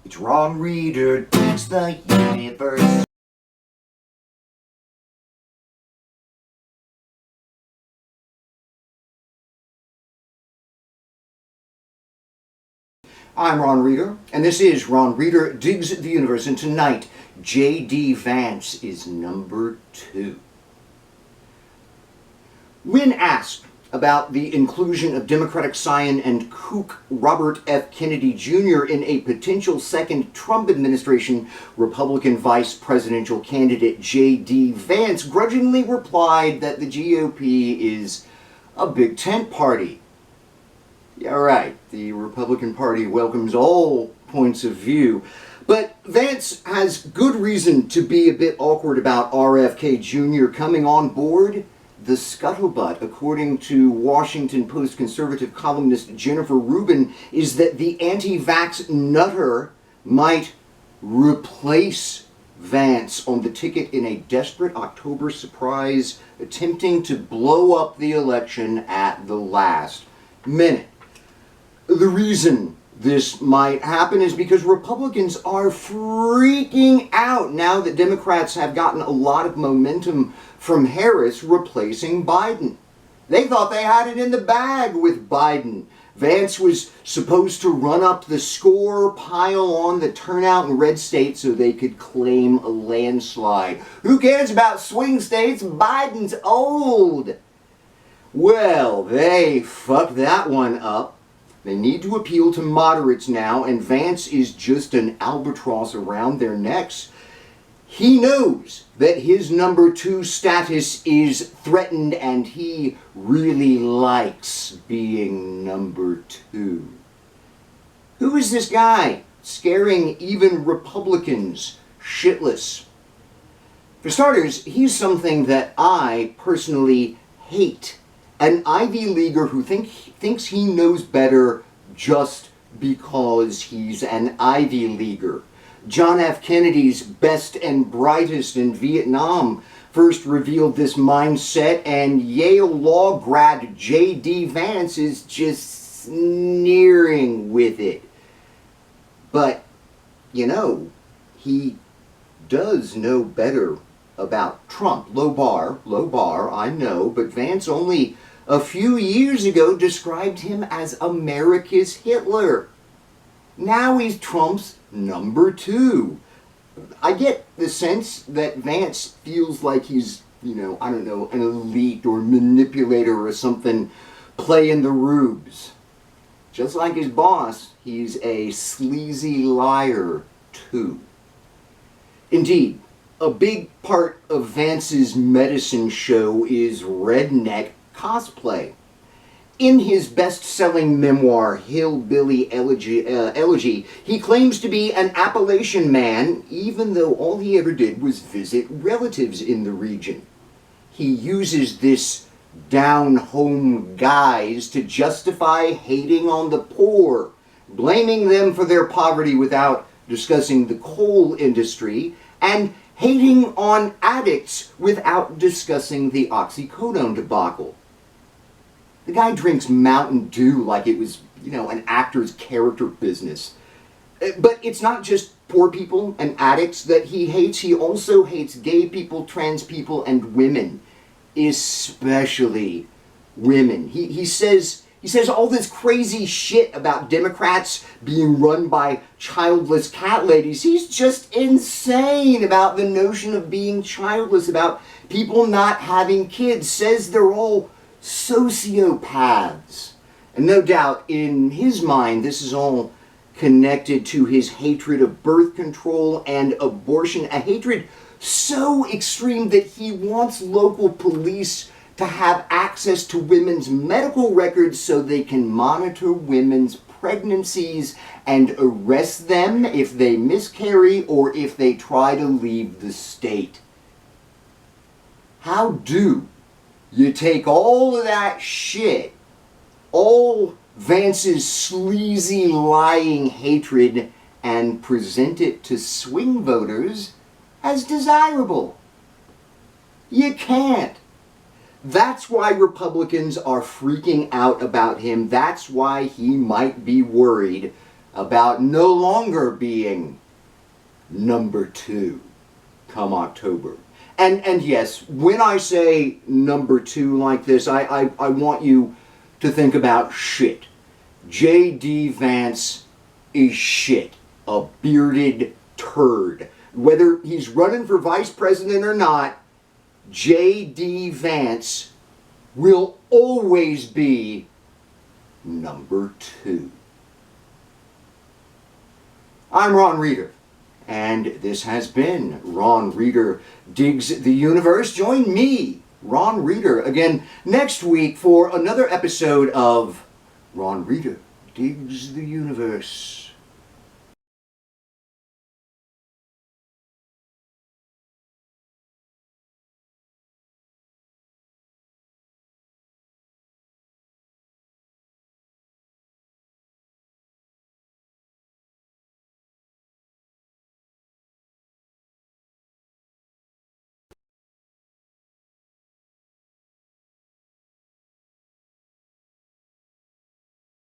It's Ron Reader digs the universe. I'm Ron Reader, and this is Ron Reader Digs the Universe, and tonight, J.D. Vance is number 2. When asked about the inclusion of Democratic scion and kook Robert F. Kennedy Jr. in a potential second Trump administration, Republican vice presidential candidate J.D. Vance grudgingly replied that the GOP is a big tent party. Yeah, right. The Republican Party welcomes all points of view. But Vance has good reason to be a bit awkward about RFK Jr. coming on board. The scuttlebutt, according to Washington Post conservative columnist Jennifer Rubin, is that the anti-vax nutter might replace Vance on the ticket in a desperate October surprise, attempting to blow up the election at the last minute. The reason this might happen is because Republicans are freaking out now that Democrats have gotten a lot of momentum from Harris replacing Biden. They thought they had it in the bag with Biden. Vance was supposed to run up the score, pile on the turnout in red states so they could claim a landslide. Who cares about swing states? Biden's old. Well, they fucked that one up. They need to appeal to moderates now, and Vance is just an albatross around their necks. He knows that his number 2 status is threatened, and he really likes being number 2. Who is this guy scaring even Republicans shitless? For starters, he's something that I personally hate. An Ivy Leaguer who thinks he knows better just because he's an Ivy Leaguer. John F. Kennedy's best and brightest in Vietnam first revealed this mindset, and Yale law grad J.D. Vance is just sneering with it. But, you know, he does know better about Trump. Low bar, I know, but Vance only a few years ago described him as America's Hitler. Now he's Trump's number 2. I get the sense that Vance feels like he's, I don't know, an elite or manipulator or something, playing the rubes. Just like his boss, he's a sleazy liar too. Indeed, a big part of Vance's medicine show is redneck cosplay. In his best-selling memoir, Hillbilly Elegy, he claims to be an Appalachian man, even though all he ever did was visit relatives in the region. He uses this down-home guise to justify hating on the poor, blaming them for their poverty without discussing the coal industry, and hating on addicts without discussing the oxycodone debacle. The guy drinks Mountain Dew like it was, an actor's character business. But it's not just poor people and addicts that he hates. He also hates gay people, trans people, and women. Especially women. He says all this crazy shit about Democrats being run by childless cat ladies. He's just insane about the notion of being childless, about people not having kids. Says they're all sociopaths. And no doubt, in his mind, this is all connected to his hatred of birth control and abortion, a hatred so extreme that he wants local police to have access to women's medical records so they can monitor women's pregnancies and arrest them if they miscarry or if they try to leave the state. How do you take all of that shit, all Vance's sleazy, lying hatred, and present it to swing voters as desirable? You can't. That's why Republicans are freaking out about him. That's why he might be worried about no longer being number 2 come October. And yes, when I say number 2 like this, I want you to think about shit. J.D. Vance is shit. A bearded turd. Whether he's running for vice president or not, J.D. Vance will always be number 2. I'm Ron Reeder, and this has been Ron Reeder Digs the Universe. Join me, Ron Reeder, again next week for another episode of Ron Reeder Digs the Universe.